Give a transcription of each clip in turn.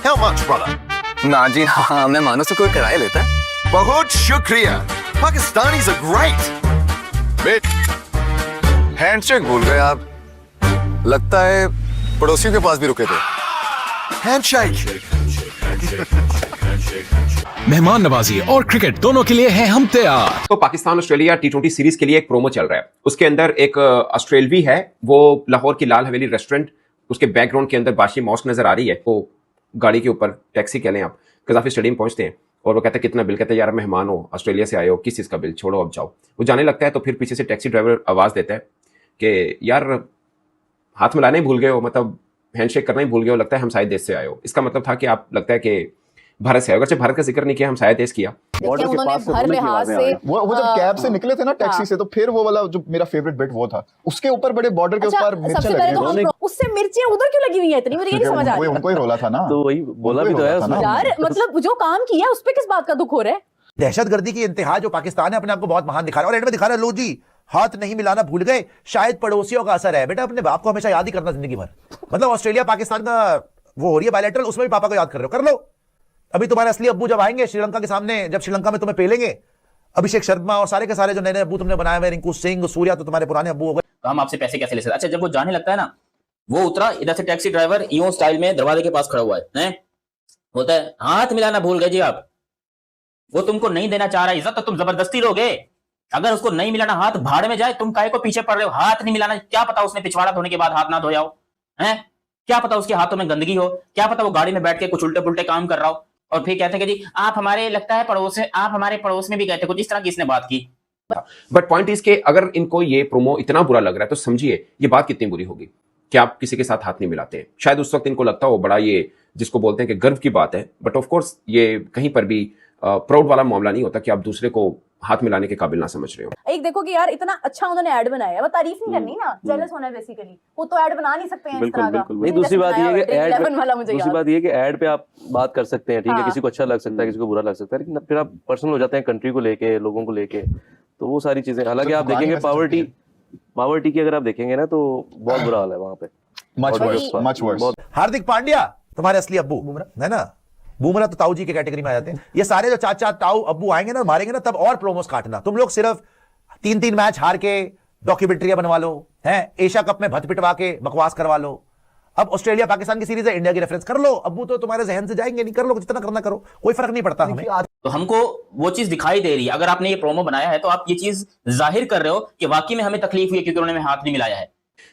How much, brother? ना जी हाँ, मैं मानो से कोई किराया लेता है। बहुत शुक्रिया। Pakistanis are great. बेट हैंडशेक भूल गए आप। लगता है पड़ोसियों के पास भी रुके थे। Handshake. मेहमान नवाजी और क्रिकेट दोनों के लिए हैं हम तैयार। तो पाकिस्तान ऑस्ट्रेलिया टी20 सीरीज के लिए एक प्रोमो चल रहा है। उसके अंदर एक ऑस्ट्रेलवी है, वो लाहौर की लाल हवेली रेस्टोरेंट, उसके बैकग्राउंड के अंदर बाशी मॉस्क नजर आ रही है। वो गाड़ी के ऊपर टैक्सी कह लें आप, कजाफी स्टेडियम पहुंचते हैं और वो कहते हैं कितना बिल, कहते हैं यार मेहमान हो, ऑस्ट्रेलिया से आए हो, किस चीज का बिल, छोड़ो अब जाओ। वो जाने लगता है तो फिर पीछे से टैक्सी ड्राइवर आवाज देता है कि यार हाथ मिलाना ही भूल गए हो, मतलब हैंडशेक करना ही भूल गए हो, लगता है हम शायद देश से आए हो। इसका मतलब था कि आप लगता है कि भारत से आए हो। अगर भारत का जिक्र नहीं किया, हम शायद देश किया। बॉर्डर के पास से बोलने की आवाजें आ रही। वो जब कैब से निकले थे ना टैक्सी से, तो फिर वो वाला जो मेरा फेवरेट बिट वो था, उसके ऊपर बड़े बॉर्डर के ऊपर मिर्चें लगी हैं। उससे मिर्चें उधर क्यों लगी हुई है इतनी, मुझे ये नहीं समझ आ रही। उनको ही रोला था ना, तो वही बोला भी तो है उसमें। यार मतलब जो काम किया उस पे किस बात का दुख हो रहा है? दहशतगर्दी की इंतहा जो पाकिस्तान है अपने आप को बहुत महान दिखा रहा है, और एंड में दिखा रहा है लो जी हाथ नहीं मिलाना भूल गए, शायद पड़ोसियों का असर है। बेटा अपने बाप को हमेशा याद ही करना जिंदगी भर। मतलब ऑस्ट्रेलिया पाकिस्तान का वो हो रही है बायलैटरल, उसमें भी पापा को याद कर रहे हो, कर लो। अभी तुम्हारे असली अब्बू जब आएंगे श्रीलंका के सामने, जब श्रीलंका में तुम्हें पेलेंगे, अभिषेक शर्मा और सारे के सारे जो नए नए अब्बू तुमने बनाए हुए, रिंकू सिंह, सूर्या, तो तुम्हारे पुराने अब्बू हो गए। तो हम आपसे पैसे कैसे ले सकते? अच्छा, जब वो जाने लगता है ना, वो उतरा, इधर से टैक्सी ड्राइवर यूं स्टाइल में दरवाजे के पास खड़ा हुआ है, होता है हाथ मिलाना भूल गए जी आप। वो तुमको नहीं देना चाह रहा इज्जत, तो तुम जबरदस्ती लोगे। अगर उसको नहीं मिलाना, हाथ भाड़ में जाए, तुम काहे को पीछे पड़ रहे हो? हाथ नहीं मिलाना, क्या पता उसने पिछवाड़ा धोने के बाद हाथ ना धोया हो, हैं? क्या पता उसके हाथों में गंदगी हो, क्या पता वो गाड़ी में बैठ के कुछ उल्टे पुल्टे काम कर रहा हो, और फिर कहते हैं कि जी आप हमारे, लगता है पड़ोस में, आप हमारे पड़ोस में भी गए थे, कुछ इस तरह की इसने बात की। बट पॉइंट इज के अगर इनको ये प्रोमो इतना बुरा लग रहा है तो समझिए ये बात कितनी बुरी होगी कि आप किसी के साथ हाथ नहीं मिलाते हैं। शायद उस वक्त इनको लगता हो बड़ा ये जिसको बोलते हैं कि गर्व की बात है, बट ऑफ कोर्स ये कहीं पर भी प्राउड वाला मामला नहीं होता कि आप दूसरे को हाथ मिलाने के काबिल ना समझ रहे हो। एक देखो कि यार इतना अच्छा उन्होंने ऐड बनाया है, वो तारीफ नहीं करनी ना, जेलस होना है बेसिकली। वो तो ऐड बना नहीं सकते हैं इस तरह का। नहीं, दूसरी बात ये है कि ऐड पे आप बात कर सकते हैं, ठीक है, किसी को अच्छा लग सकता है, किसी को बुरा लग सकता है, लेकिन फिर आप पर्सनल हो जाते हैं कंट्री को लेके, लोगों को लेके, तो वो सारी चीजें। हालांकि आप देखेंगे पावर्टी की अगर आप देखेंगे ना, तो बहुत बुरा हाल है वहां पे, मच वर्स। हार्दिक पांड्या तुम्हारे असली अब्बू है ना, बुमराह तो ताऊ जी के कैटेगरी में आ जाते हैं। ये सारे जो चाचा ताऊ अब्बू आएंगे ना, मारेंगे ना, तब और प्रोमोस काटना। तुम लोग सिर्फ 3-3 मैच हार के डॉक्यूमेंट्री बनवा लो, हैं एशिया कप में भत पिटवा के बकवास करवा लो। अब ऑस्ट्रेलिया पाकिस्तान की सीरीज है, इंडिया की रेफरेंस कर लो, अब्बू तो तुम्हारे जहन से जाएंगे नहीं, कर लो जितना करना करो, कोई फर्क नहीं पड़ता हमें। तो हमको वो चीज दिखाई दे रही है। अगर आपने ये प्रोमो बनाया है तो आप ये चीज जाहिर कर रहे हो कि वाकई में हमें तकलीफ हुई क्योंकि उन्होंने हाथ नहीं मिलाया है।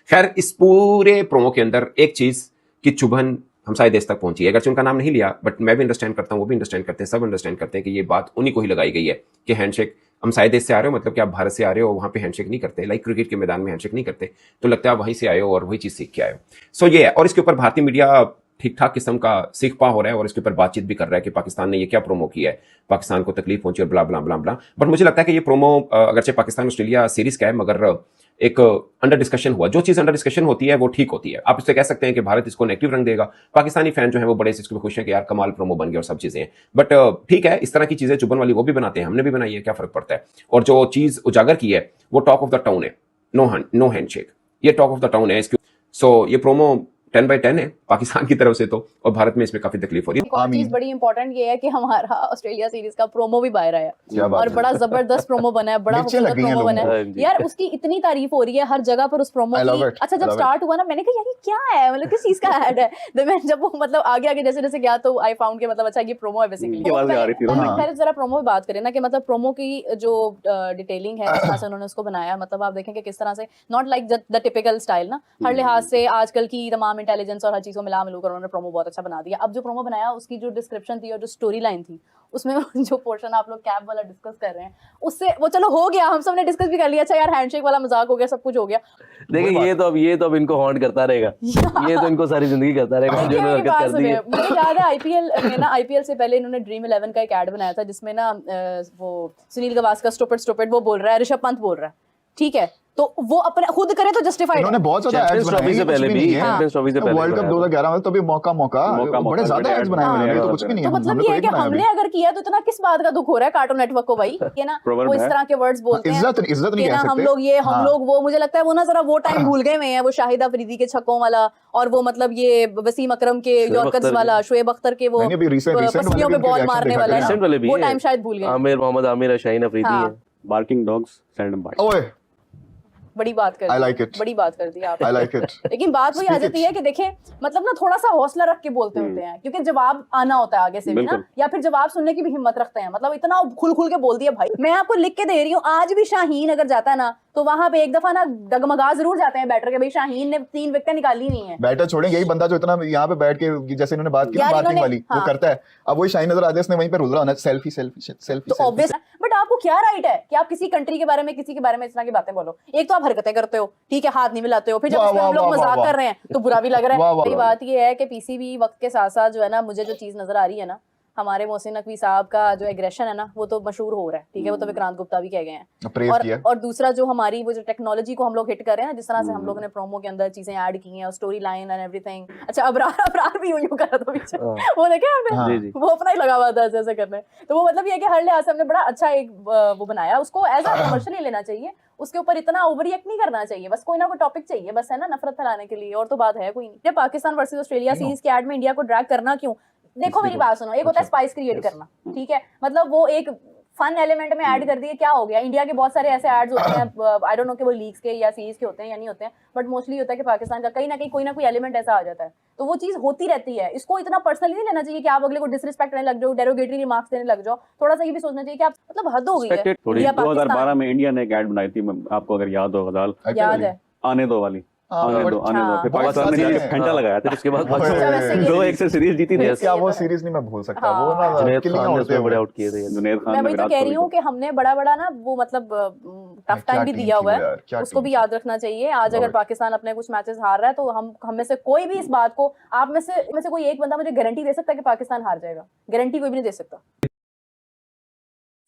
खैर इस पूरे प्रोमो के अंदर एक चीज की चुभन हम शायद देश तक पहुंची है, अगर उनका नाम नहीं लिया, बट मैं भी अंडरस्टैंड करता हूं, वो भी अंडरस्टैंड करते हैं, सब अंडरस्टैंड करते हैं कि ये बात उन्हीं को ही लगाई गई है कि हैंडशेक, हम शायद देश से आ रहे हो, मतलब कि आप भारत से आ रहे हो, वहां पे हैंडशेक नहीं करते, लाइक क्रिकेट के मैदान में हैंडशेक नहीं करते, तो लगता है आप वहीं से आए हो और वही चीज सीख के आए हो। सो ये है, और इसके ऊपर भारतीय मीडिया ठीक ठाक किस्म का सीख पा हो रहा है और इसके ऊपर बातचीत भी कर रहा है कि पाकिस्तान ने ये क्या प्रोमो किया है, पाकिस्तान को तकलीफ पहुंची और ब्ला ब्ला ब्ला ब्ला। बट मुझे लगता है कि ये प्रोमो अगरचे पाकिस्तान ऑस्ट्रेलिया सीरीज का है, मगर एक अंडर डिस्कशन हुआ, जो चीज अंडर डिस्कशन होती है वो ठीक होती है। आप इससे कह सकते हैं कि भारत इसको नेगेटिव रंग देगा, पाकिस्तानी फैन जो है वो बड़े इसको खुश हैं कि यार कमाल प्रोमो बन गया और सब चीजें हैं। बट ठीक है, इस तरह की चीजें चुभन वाली वो भी बनाते हैं, हमने भी बनाई है, क्या फर्क पड़ता है। और जो चीज उजागर की है वो टॉक ऑफ द टाउन है, नो हैंडशेक, ये टॉक ऑफ द टाउन है। सो ये प्रोमो 10/10 है पाकिस्तान की तरफ से तो, और भारत में इसमें काफी तकलीफ हो रही है। एक और चीज बड़ी इंपॉर्टेंट ये है कि हमारा ऑस्ट्रेलिया सीरीज का प्रोमो भी बाहर आया और बड़ा जबरदस्त प्रोमो बना है, बड़ा खूबसूरत प्रोमो बना है यार। उसकी इतनी तारीफ हो रही है हर जगह पर उस प्रोमो की। अच्छा जब स्टार्ट हुआ ना, मैंने कहा यार ये क्या है, मतलब किस चीज का ऐड है। मैं जब वो मतलब आगे जैसे जैसे गया तो आई फाउंड के मतलब अच्छा ये प्रोमो है बेसिकली। खैर जरा प्रोमो बात करें ना कि मतलब प्रोमो की जो डिटेलिंग है, जिस तरह से उन्होंने उसको बनाया, मतलब आप देखेंगे किस तरह से, not like the typical style ना, हर लिहाज से आजकल की तमाम इंटेलिजेंस और हर चीज मिला मिलकर उन्होंने प्रोमो बहुत अच्छा बना दिया। अब जो प्रोमो बनाया उसकी जो डिस्क्रिप्शन थी और जो स्टोरी लाइन थी, उसमें जो पोर्शन आप लोग कैब वाला डिस्कस कर रहे हैं, उससे वो चलो हो गया, हम सबने डिस्कस भी कर लिया, अच्छा यार हैंडशेक वाला मजाक हो गया, सब कुछ हो गया। देखिए ये तो अब इनको हॉन्ट करता रहेगा, ये तो इनको सारी जिंदगी करता रहेगा जो इन्होंने हरकत कर दी है। मुझे याद है आईपीएल में ना, आईपीएल से पहले इन्होंने ड्रीम 11 का एक ऐड बनाया था जिसमें ना वो सुनील गावस्कर स्टूपिड वो बोल रहा है, ऋषभ पंत बोल रहा है, ठीक है, तो वो अपने खुद करे तो जस्टिफाइड इन्होंने बहुत ज्यादा एड्स चैंपियंस ट्रॉफी से पहले भी, चैंपियंस ट्रॉफी से पहले वर्ल्ड कप 2011 में तो भी मौका बड़े ज्यादा एड्स बनाए हुए हैं, तो कुछ भी नहीं तो है। मतलब ये है कि हमने अगर किया तो इतना किस बात का दुख हो रहा है कार्टून नेटवर्क को भाई, ये ना वो इस तरह के वर्ड्स बोलते हैं, इज्जत नहीं कह सकते हम लोग ये हम लोग वो, मुझे लगता है वो ना जरा वो टाइम भूल गए हैं, वो शाहिद अफरीदी के छक्कों वाला और वो मतलब ये वसीम अकरम के यॉर्कर्स वाला, शुएब अख्तर के वो पसलियों पे बॉल मारने वाला, वो टाइम शायद भूल गए। आमिर मोहम्मद आमिर शाहीन अफरीदी है, बार्किंग डॉग्स सेल्डम बाइट। ओए बड़ी बात कर दी, I like it. बड़ी बात कर दी आप। I like it. लेकिन बात वही आ जाती है कि देखें मतलब ना थोड़ा सा हौसला रख के बोलते होते हैं, क्योंकि जवाब आना होता है आगे से भी ना, या फिर जवाब सुनने की भी हिम्मत रखते हैं। मतलब इतना खुल खुल के बोल दिया भाई, मैं आपको लिख के दे रही हूँ, आज भी शाहीन अगर जाता है ना तो वहां पे एक दफा ना डगमगा जरूर जाते हैं बैटर के, भाई शाहीन ने 3 विकेट निकाली नहीं है। बैटर छोड़ेंगे, यही बंदा जो इतना यहाँ पे बैठ के जैसे इन्होंने बात की बार्किंग वाली वो करता है, अब वही शाहीन नजर आ जाए, इसने वहीं पे रुल रहा होना सेल्फी सेल्फी सेल्फी। तो ऑब्वियस, बट आपको क्या राइट है कि आप किसी कंट्री के बारे में किसी के बारे में इस तरह की बातें बोलो? एक तो आप हरकतें करते हो, ठीक है, हाथ नहीं मिलाते हो, फिर जब हम लोग मजाक कर रहे हैं तो बुरा भी लग रहा है। बात ये है कि पीसीबी वक्त के साथ साथ जो है ना, मुझे जो चीज नजर आ रही है ना, हमारे मोहसिन नकवी साहब का जो एग्रेशन है ना, वो तो मशहूर हो रहा है, ठीक है, वो तो विक्रांत गुप्ता भी कह गए हैं। और दूसरा जो हमारी वो जो टेक्नोलॉजी को हम लोग हिट कर रहे हैं ना, जिस तरह से हम लोगों ने प्रोमो के अंदर चीजें ऐड की हैं, स्टोरी लाइन एंड एवरीथिंग। अच्छा, अबरार भी यूं कर रहा था पीछे, वो देखे आपने, वो अपना ही लगा हुआ था ऐसे करने। तो वो मतलब ये है कि हर लिहाज से हमने बड़ा अच्छा एक वो बनाया, उसको एज अ कमर्शियल ही लेना चाहिए, उसके ऊपर इतना ओवर रिएक्ट नहीं करना चाहिए, बस कोई ना कोई टॉपिक चाहिए, बस है ना, नफरत फैलाने के लिए, और तो बात है कोई नहीं। पाकिस्तान वर्सेस ऑस्ट्रेलिया सीरीज के ऐड में इंडिया को ड्रैग करना क्यों? देखो मेरी बात सुनो, एक होता है स्पाइस क्रिएट करना, ठीक है, मतलब वो एक फन एलिमेंट में ऐड कर दिए, क्या हो गया? इंडिया के बहुत सारे ऐसे एड्स होते हैं, आई डोंट नो कि वो लीग्स के या सीरीज के होते हैं या नहीं होते हैं, बट मोस्टली होता है कि पाकिस्तान का कहीं ना कहीं कोई ना कोई एलिमेंट ऐसा आ जाता है, तो वो चीज होती रहती है। इसको इतना पर्सनली नहीं लेना चाहिए कि आप अगले को डिसरिस्पेक्ट करने लग जाओ, डेरोगेटरी रिमार्क्स देने लग जाओ। थोड़ा सा ये भी सोचना चाहिए कि आप मतलब हद हो गई है। 2012 में इंडिया ने एक ऐड बनाई थी, आपको अगर याद हो गजाल, याद है, आने दो वाली, आने दो। फिर पाकिस्तान ने जाके घंटा लगाया था, उसके बाद 2-1 से सीरीज जीती थी। क्या वो सीरीज नहीं मैं भूल सकता, वो ना किलिंग बड़े आउट किए थे जुनैद खान। मैं वही तो कह रही हूँ कि हमने बड़ा ना वो मतलब टफ टाइम भी दिया हुआ है, उसको भी याद रखना चाहिए। आज अगर पाकिस्तान अपने कुछ मैचेस हार रहा है तो हम में से कोई भी इस बात को, आप में से कोई एक बंदा मुझे गारंटी दे सकता है कि पाकिस्तान हार जाएगा? गारंटी कोई भी नहीं दे सकता।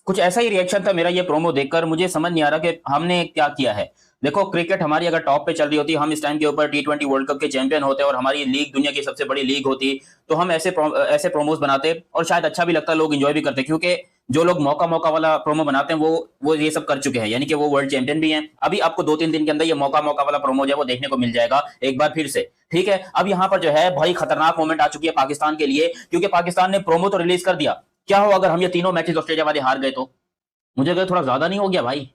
कुछ ऐसा ही रिएक्शन था मेरा ये प्रोमो देखकर, मुझे समझ नहीं आ रहा कि हमने क्या किया है। देखो, क्रिकेट हमारी अगर टॉप पे चल रही होती, हम इस टाइम के ऊपर T20 वर्ल्ड कप के चैंपियन होते और हमारी लीग दुनिया की सबसे बड़ी लीग होती, तो हम ऐसे प्रोमोस बनाते और शायद अच्छा भी लगता, लोग एंजॉय भी करते, क्योंकि जो लोग मौका वाला प्रोमो बनाते हैं वो ये सब कर चुके हैं, यानी कि वो वर्ल्ड चैंपियन भी हैं। अभी आपको 2-3 दिन के अंदर ये मौका वाला प्रोमो जो है वो देखने को मिल जाएगा एक बार फिर से, ठीक है। अब यहाँ पर जो है भाई खतरनाक मोमेंट आ चुकी है पाकिस्तान के लिए, क्योंकि पाकिस्तान ने प्रोमो तो रिलीज कर दिया। क्या हो अगर हम ये तीनों मैचेस ऑस्ट्रेलिया वाले हार गए तो? मुझे अगर थोड़ा ज्यादा नहीं हो गया भाई?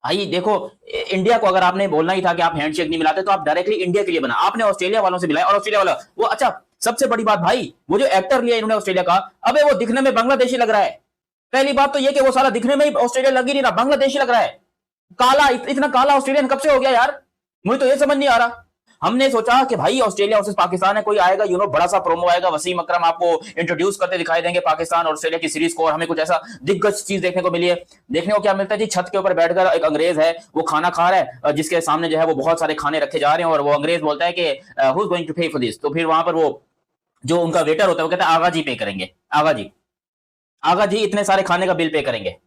देखो, इंडिया को अगर आपने बोलना ही था कि आप हैंडशेक नहीं मिलाते, तो आप डायरेक्टली इंडिया के लिए बना, आपने ऑस्ट्रेलिया वालों से मिलाया, और ऑस्ट्रेलिया वाला वो, अच्छा सबसे बड़ी बात भाई, वो जो एक्टर लिया इन्होंने ऑस्ट्रेलिया का, अबे वो दिखने में बांग्लादेशी लग रहा है। पहली बात तो ये कि वो साला दिखने में ही ऑस्ट्रेलिया लग ही नहीं रहा, बांग्लादेशी लग रहा है। काला, इतना काला ऑस्ट्रेलियन कब से हो गया यार? मुझे तो ये समझ नहीं आ रहा। हमने सोचा कि भाई ऑस्ट्रेलिया वर्सेस पाकिस्तान है, कोई आएगा बड़ा सा प्रोमो आएगा, वसीम अकरम आपको इंट्रोड्यूस करते दिखाई देंगे पाकिस्तान और ऑस्ट्रेलिया की सीरीज को, और हमें कुछ ऐसा दिग्गज चीज देखने को मिली है। देखने को क्या मिलता है जी? छत के ऊपर बैठकर एक अंग्रेज है, वो खाना खा रहा है, जिसके सामने जो है वो बहुत सारे खाने रखे जा रहे हैं, और वो अंग्रेज बोलता है कि हु इज गोइंग टू पे फॉर दिस? तो फिर वहां पर वो जो उनका वेटर होता है वो कहता है आगा जी पे करेंगे, आगा जी इतने सारे खाने का बिल पे करेंगे।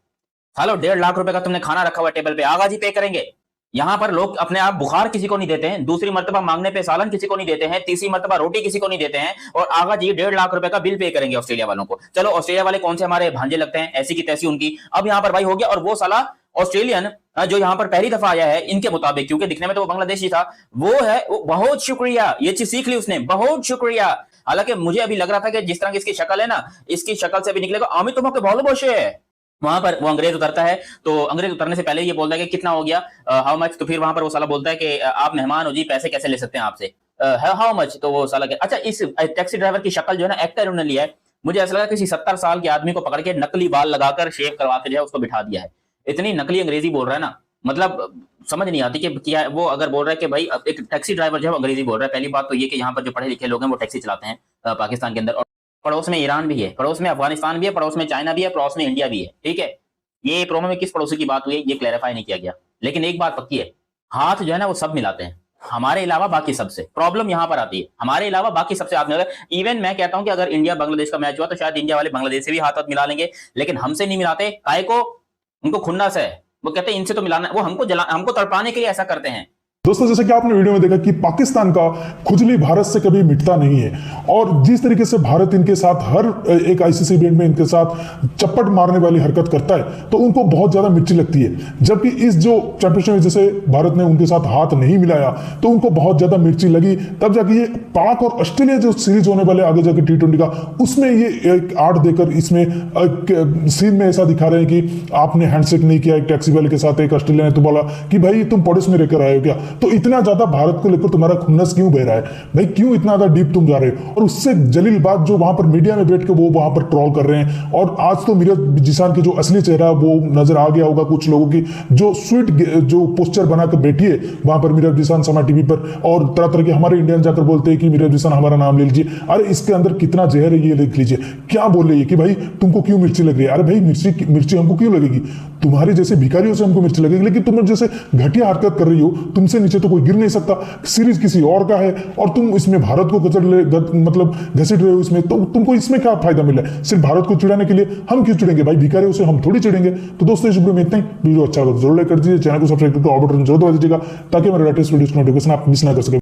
सालो 1.5 लाख रुपए का तुमने खाना रखा हुआ टेबल पे, आगा जी पे करेंगे। यहाँ पर लोग अपने आप बुखार किसी को नहीं देते हैं, दूसरी मर्तबा मांगने पे सालन किसी को नहीं देते हैं, तीसरी मर्तबा रोटी किसी को नहीं देते हैं, और आगा जी 1.5 लाख रुपए का बिल पे करेंगे ऑस्ट्रेलिया वालों को। चलो, ऑस्ट्रेलिया वाले कौन से हमारे भांजे लगते हैं, ऐसी की तैसी उनकी। अब यहाँ पर भाई हो गया, और वो साला ऑस्ट्रेलियन जो यहाँ पर पहली दफा आया है इनके मुताबिक, क्योंकि दिखने में तो वो बांग्लादेशी था, वो है बहुत शुक्रिया, ये चीज सीख ली उसने, बहुत शुक्रिया। हालांकि मुझे अभी लग रहा था कि जिस तरह की इसकी शक्ल है ना, इसकी शक्ल से भी निकलेगा आमिर तुम्हें बहुत बोशे है। वहां पर वो अंग्रेज उतरता है, तो अंग्रेज उतरने से पहले ये बोलता है कि कितना हो गया, हाउ मच? तो फिर वहां पर वो साला बोलता है कि आप मेहमान हो जी, पैसे कैसे ले सकते हैं आपसे, हाउ मच? तो वो साला अच्छा, इस टैक्सी ड्राइवर की शक्ल जो है ना, एक्टर उन्होंने लिया है, मुझे ऐसा लगा किसी 70 साल के आदमी को पकड़ के नकली बाल लगाकर शेव करवा के जो है उसको बिठा दिया है। इतनी नकली अंग्रेजी बोल रहा है ना, मतलब समझ नहीं आती कि क्या वो अगर बोल रहा है कि भाई एक टैक्सी ड्राइवर जो है अंग्रेजी बोल रहा है। पहली बात तो ये कि यहाँ पर जो पढ़े लिखे लोग हैं वो टैक्सी चलाते हैं पाकिस्तान के अंदर, और पड़ोस में ईरान भी है, पड़ोस में अफगानिस्तान भी है, पड़ोस में चाइना भी है, पड़ोस में इंडिया भी है, ठीक है। ये प्रोमो में किस पड़ोसी की बात हुई ये क्लैरिफाई नहीं किया गया, लेकिन एक बात पक्की है, हाथ जो है ना वो सब मिलाते हैं, हमारे अलावा बाकी सबसे। प्रॉब्लम यहां पर आती है, हमारे अलावा बाकी सबसे हाथ मिलाते हैं। इवन मैं कहता हूं कि अगर इंडिया बांग्लादेश का मैच हुआ तो शायद इंडिया वाले बांग्लादेश से भी हाथ मिला लेंगे, लेकिन हमसे नहीं मिलाते। काय को? उनको खुन्नस है, वो कहते हैं इनसे तो मिलाना, वो हमको तड़पाने के लिए ऐसा करते हैं। दोस्तों जैसे कि आपने वीडियो में देखा कि पाकिस्तान का खुजली भारत से कभी मिटता नहीं है, और जिस तरीके से भारत इनके साथ हर एक आईसीसी इवेंट में इनके साथ चप्पट मारने वाली हरकत करता है तो उनको बहुत ज्यादा मिर्ची लगती है। जबकि इस जो चैंपियनशिप में जैसे भारत ने उनके साथ हाथ नहीं मिलाया तो उनको बहुत ज्यादा मिर्ची लगी, तब जाके ये पाक और ऑस्ट्रेलिया जो सीरीज होने वाले आगे जाकर T20 का, उसमें ये एक 8 देकर इसमें सीन में ऐसा दिखा रहे हैं कि आपने हैंडशेक नहीं किया एक टैक्सी वाले के साथ। एक ऑस्ट्रेलिया ने तो बोला कि भाई तुम पड़ोस में रहकर आए हो क्या, तो इतना ज्यादा भारत को लेकर तुम्हारा खुन्नस क्यों बह रहा है भाई, क्यों इतना ज्यादा डीप तुम जा रहे हो। और उससे जलील बात जो वहां पर मीडिया में बैठ के वो वहां पर ट्रोल कर रहे हैं, और आज तो मीराज जिसान की जो असली चेहरा वो नजर आ गया होगा कुछ लोगों की, जो स्वीट जो पोस्टर बनाकर बैठी है वहां पर मीराज जिसान समा टीवी पर, और तरह तरह के हमारे इंडियन जाकर बोलते हैं कि मीराज जिसान हमारा नाम ले लीजिए। अरे इसके अंदर कितना जहर है ये लिख लीजिए। क्या बोल रही है कि भाई तुमको क्यों मिर्ची लग रही है। अरे भाई मिर्ची हमको क्यों लगेगी, तुम्हारे जैसे भिखारियों से हमको मिर्ची लगेगी, लेकिन तुम जैसे घटिया हरकत कर रही हो, तुमसे नीचे तो कोई गिर नहीं सकता। सीरीज किसी और का है और तुम इसमें भारत को मतलब घसीट रहे हो इसमें, तो तुमको इसमें क्या फायदा मिला है। सिर्फ भारत को चिढ़ाने के लिए हम क्यों चिढ़ेंगे भाई, भिखारियों से हम थोड़ी चिढ़ेंगे। तो दोस्तों इस वीडियो में इतना ही। वीडियो अच्छा लगा तो जरूर लाइक कर दीजिए, चैनल को सब्सक्राइब करके ऑल बटन जरूर दबा दीजिएगा ताकि हमारे लेटेस्ट वीडियोस की नोटिफिकेशन आप मिस ना कर सके।